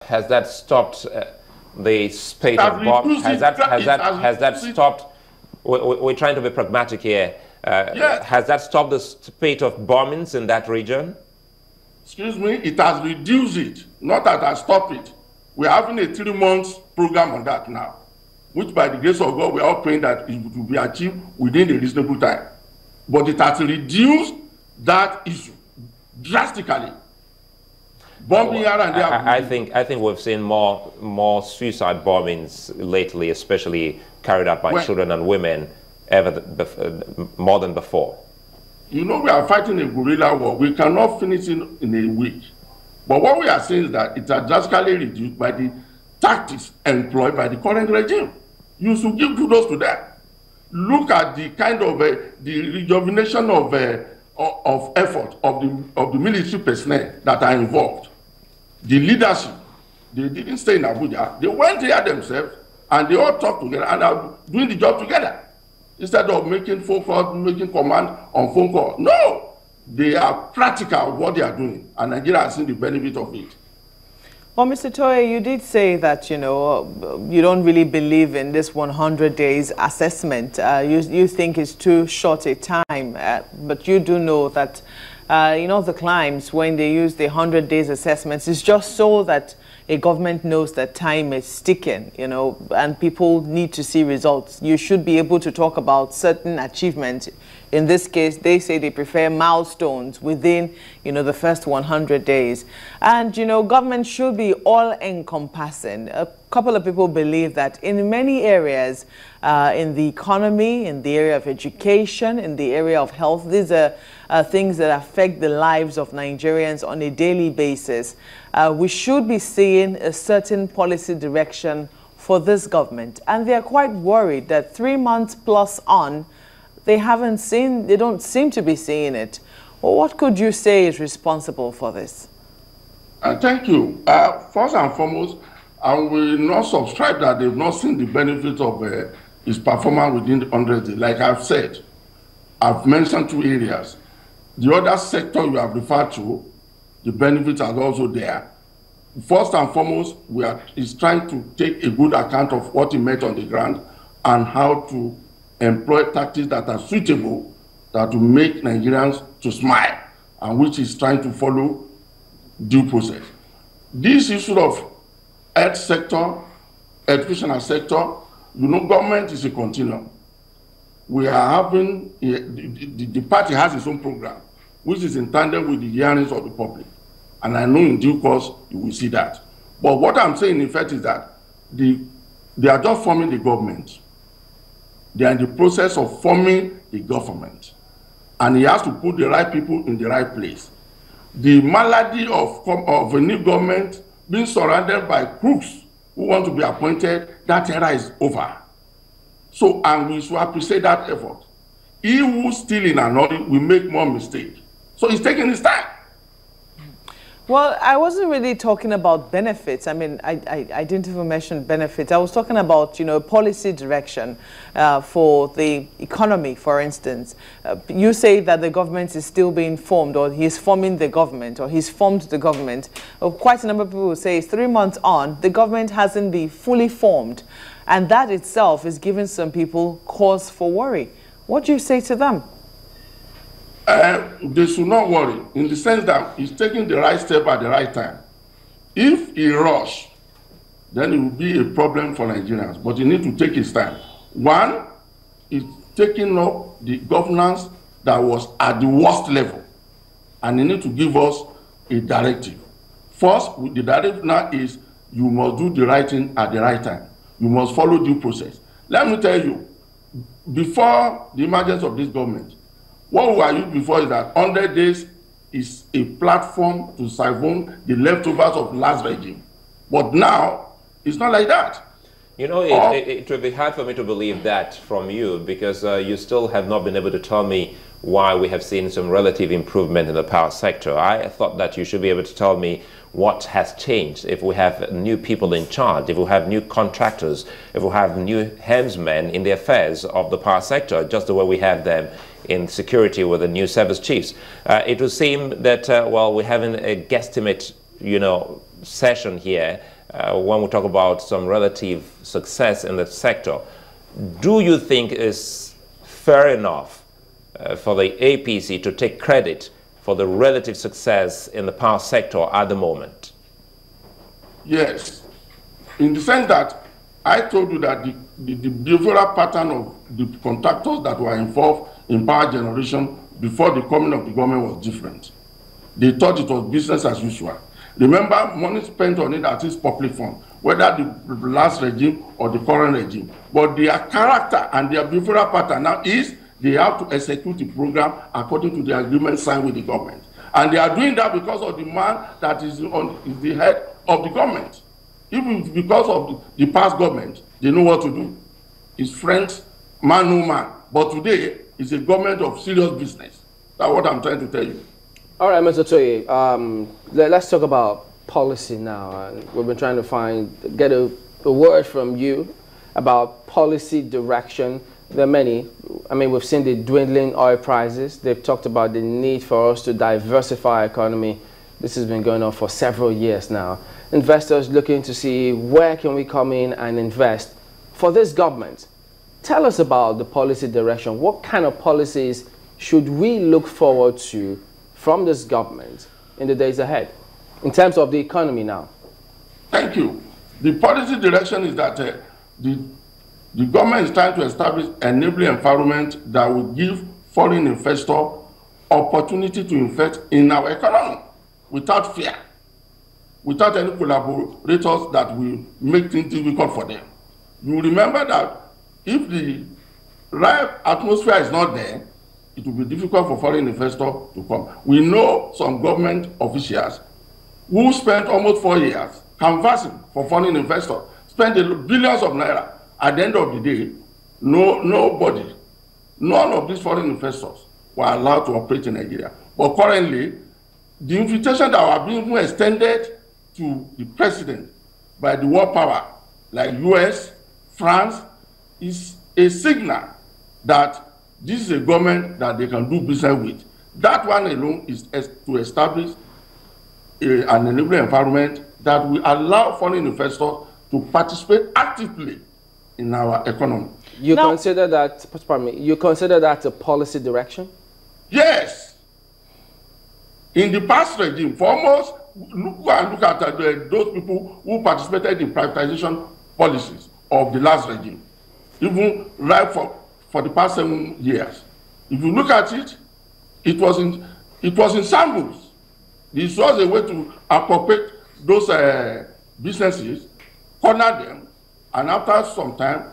has that stopped the spate of bombs? Has that stopped? We're trying to be pragmatic here. Yes. Has that stopped the spate of bombings in that region? Excuse me, it has reduced it, not that it has stopped it. We're having a 3-month program on that now, which by the grace of God, we are all praying that it will be achieved within a reasonable time. But it has reduced that issue drastically. Bombing here and there. I think we've seen more suicide bombings lately, especially carried out by children and women, more than before. You know, we are fighting a guerrilla war. We cannot finish it in a week. But what we are saying is that it has drastically reduced by the tactics employed by the current regime. You should give kudos to that. Look at the kind of the rejuvenation of effort of the military personnel that are involved. The leadership, they didn't stay in Abuja. They went here themselves and they all talked together and are doing the job together. Instead of making phone calls, making command on phone call. No, they are practical what they are doing, and Nigeria has seen the benefit of it. Well, Mr. Toye, you did say that, you know, you don't really believe in this 100 days assessment. You think it's too short a time, but you do know that, you know, the climes, when they use the 100 days assessments, it's just so that a government knows that time is ticking, you know, and people need to see results. You should be able to talk about certain achievements. In this case, they say they prefer milestones within, you know, the first 100 days. And, you know, government should be all-encompassing. A couple of people believe that in many areas, in the economy, in the area of education, in the area of health, these are things that affect the lives of Nigerians on a daily basis. We should be seeing a certain policy direction for this government. And they're quite worried that 3 months plus on, they don't seem to be seeing it. Well, what could you say is responsible for this? Thank you. First and foremost, I will not subscribe that they've not seen the benefits of his performance within the 100 days. Like I've said, I've mentioned 2 areas. The other sector you have referred to, the benefits are also there. First and foremost, is trying to take a good account of what he met on the ground and how to employ tactics that are suitable, that will make Nigerians to smile, and which is trying to follow due process. This issue of health sector, educational sector, you know, government is a continuum. We are having, the party has its own program, which is in tandem with the hearings of the public. And I know in due course you will see that. But what I'm saying in fact is that they are just forming the government. They are in the process of forming the government. And he has to put the right people in the right place. The malady of a new government being surrounded by crooks who want to be appointed, that era is over. So, and we should appreciate that effort. He who's still in an audit will make more mistakes. So he's taking his time. Well, I wasn't really talking about benefits. I mean, I didn't even mention benefits. I was talking about, you know, policy direction for the economy, for instance. You say that the government is still being formed, or he's forming the government, or he's formed the government. Quite a number of people will say 3 months on, the government hasn't been fully formed. And that itself is giving some people cause for worry. What do you say to them? They should not worry, in the sense that he's taking the right step at the right time. If he rush, then it will be a problem for Nigerians, but he needs to take his time. One is taking up the governance that was at the worst level, and he needs to give us a directive. First, the directive now is you must do the right thing at the right time. You must follow due process. Let me tell you, before the emergence of this government, what we are used before is that 100 days is a platform to siphon the leftovers of the last regime. But now, it's not like that. You know, it would be hard for me to believe that from you, because you still have not been able to tell me why we have seen some relative improvement in the power sector. I thought that you should be able to tell me what has changed, if we have new people in charge, if we have new contractors, if we have new helmsmen in the affairs of the power sector, just the way we have them in security with the new service chiefs. It would seem that, well, we're having a guesstimate, you know, session here, when we talk about some relative success in the sector, do you think it's fair enough for the APC to take credit for the relative success in the power sector at the moment? Yes, in the sense that I told you that the behavioral pattern of the contractors that were involved in power generation before the coming of the government was different. They thought it was business as usual. Remember, money spent on it at its public fund, whether the last regime or the current regime. But their character and their behavioral pattern now is they have to execute the program according to the agreement signed with the government. And they are doing that because of the man that is the head of the government. If it's because of the past government, they know what to do. It's friends, man no man. But today, it's a government of serious business. That's what I'm trying to tell you. All right, Mr. Toye, let's talk about policy now. We've been trying to get a word from you about policy direction. There are many. I mean, we've seen the dwindling oil prices. They've talked about the need for us to diversify our economy. This has been going on for several years now. Investors looking to see where can we come in and invest. For this government, tell us about the policy direction. What kind of policies should we look forward to from this government in the days ahead, in terms of the economy now? Thank you. The policy direction is that the government is trying to establish an enabling environment that will give foreign investors opportunity to invest in our economy without fear, without any collaborators that will make things difficult for them. You remember that if the right atmosphere is not there, it will be difficult for foreign investors to come. We know some government officials who spent almost 4 years canvassing for foreign investors, spent billions of naira. At the end of the day, nobody, none of these foreign investors were allowed to operate in Nigeria. But currently, the invitation that are being extended to the president by the world power, like US, France, is a signal that this is a government that they can do business with. That one alone is to establish an enabling environment that will allow foreign investors to participate actively in our economy. You consider that, pardon me, you consider that a policy direction? Yes. In the past regime, for almost, look at those people who participated in privatization policies of the last regime, even right for the past 7 years. If you look at it, it was in shambles. This was a way to appropriate those businesses, corner them, and after some time,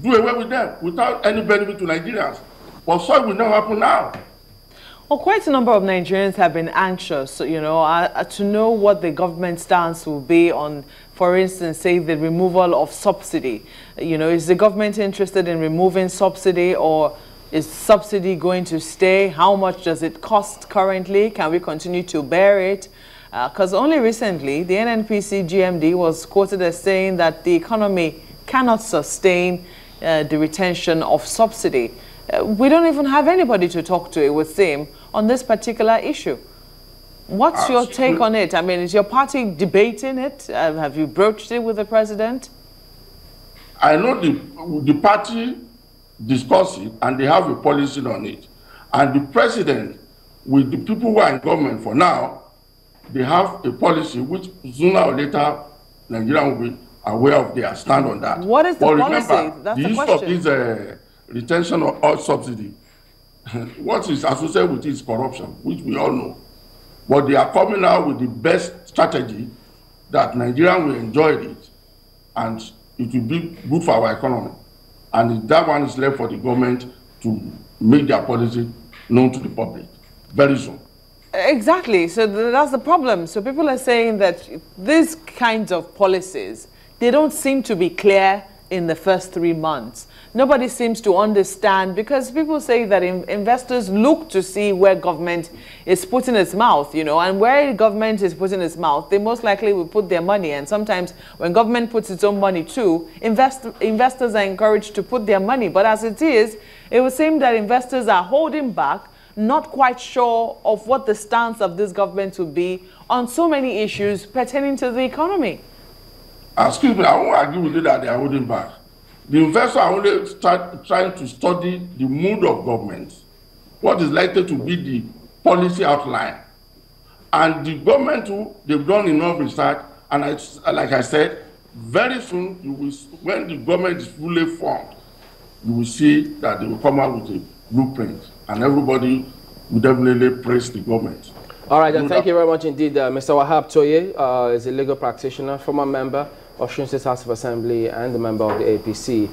do away with them without any benefit to Nigerians. But so it will not happen now. Well, quite a number of Nigerians have been anxious, to know what the government stance will be on, for instance, say the removal of subsidy. Is the government interested in removing subsidy, or is subsidy going to stay? How much does it cost currently? Can we continue to bear it? Because only recently, the NNPC GMD was quoted as saying that the economy cannot sustain the retention of subsidy. We don't even have anybody to talk to, it would seem, on this particular issue. What's your take on it? I mean, is your party debating it? Have you broached it with the president? I know the party discuss it, and they have a policy on it. And the president, with the people who are in government for now, they have a policy which sooner or later Nigeria will be aware of their stand on that. What is the policy? Remember, that's the the issue question. of this retention of oil subsidy, what is associated with it is corruption, which we all know. But they are coming out with the best strategy that Nigeria will enjoy it, and it will be good for our economy. And that one is left for the government to make their policy known to the public very soon. Exactly. So that's the problem. So people are saying that these kinds of policies, they don't seem to be clear in the first 3 months. Nobody seems to understand, because people say that investors look to see where government is putting its mouth, and where government is putting its mouth, they most likely will put their money. And sometimes when government puts its own money too, investors are encouraged to put their money. But as it is, it would seem that investors are holding back, not quite sure of what the stance of this government will be on so many issues pertaining to the economy. excuse me, I won't agree with you that they are holding back. The investors are only trying to study the mood of government, what is likely to be the policy outline. And the government too, they've done enough research, and like I said, very soon, you will, when the government is fully formed, you will see that they will come out with a blueprint, and everybody will definitely praise the government. All right, and thank you very much indeed. Mr. Wahab Toye is a legal practitioner, former member of Osun State House of Assembly, and a member of the APC.